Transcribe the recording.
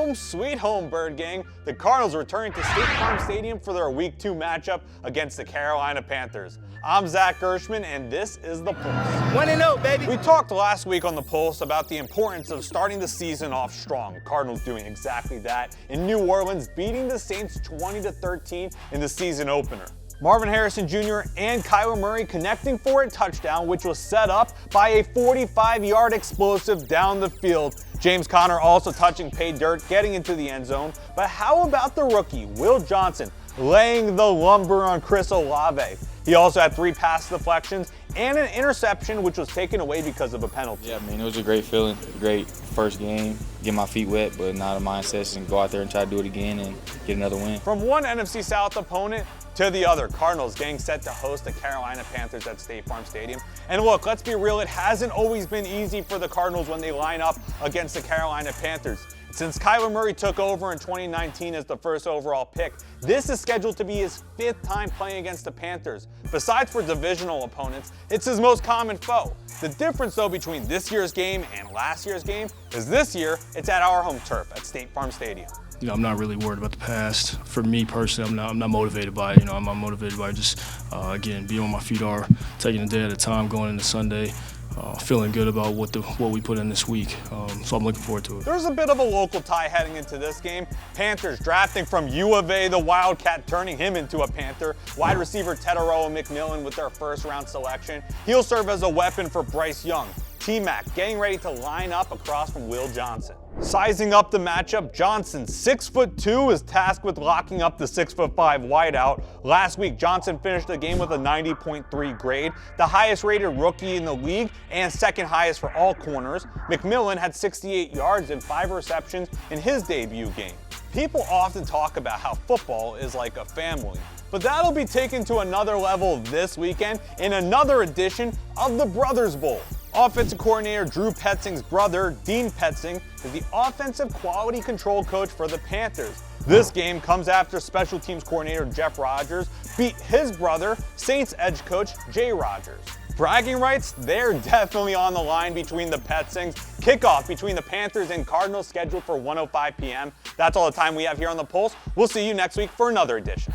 Home sweet home, Bird Gang. The Cardinals returning to State Farm Stadium for their Week 2 matchup against the Carolina Panthers. I'm Zach Gershman, and this is The Pulse. 1-0, baby. We talked last week on The Pulse about the importance of starting the season off strong. Cardinals doing exactly that in New Orleans, beating the Saints 20-13 in the season opener. Marvin Harrison Jr. and Kyler Murray connecting for a touchdown, which was set up by a 45-yard explosive down the field. James Conner also touching pay dirt, getting into the end zone. But how about the rookie, Will Johnson, laying the lumber on Chris Olave? He also had 3 pass deflections and an interception, which was taken away because of a penalty. Yeah, it was a great feeling. Great first game, get my feet wet, but now the mindset is to go out there and try to do it again and get another win. From one NFC South opponent to the other, Cardinals getting set to host the Carolina Panthers at State Farm Stadium. And look, let's be real, it hasn't always been easy for the Cardinals when they line up against the Carolina Panthers. Since Kyler Murray took over in 2019 as the first overall pick, this is scheduled to be his 5th time playing against the Panthers. Besides for divisional opponents, it's his most common foe. The difference though between this year's game and last year's game is this year, it's at our home turf at State Farm Stadium. I'm not really worried about the past. For me personally, I'm not motivated by it. I'm motivated by just, again, being on my feet, are taking a day at a time, going into Sunday, feeling good about what we put in this week. So I'm looking forward to it. There's a bit of a local tie heading into this game. Panthers drafting from U of A, the Wildcat, turning him into a Panther. Wide receiver Teteroa McMillan with their first-round selection. He'll serve as a weapon for Bryce Young. T-Mac getting ready to line up across from Will Johnson. Sizing up the matchup, Johnson, 6'2", is tasked with locking up the 6'5" wideout. Last week, Johnson finished the game with a 90.3 grade, the highest rated rookie in the league and second highest for all corners. McMillan had 68 yards and 5 receptions in his debut game. People often talk about how football is like a family, but that'll be taken to another level this weekend in another edition of the Brothers Bowl. Offensive coordinator Drew Petzing's brother, Dean Petzing, is the offensive quality control coach for the Panthers. This game comes after special teams coordinator Jeff Rodgers beat his brother, Saints edge coach Jay Rodgers. Bragging rights, they're definitely on the line between the Petzings. Kickoff between the Panthers and Cardinals scheduled for 1:05 p.m. That's all the time we have here on The Pulse. We'll see you next week for another edition.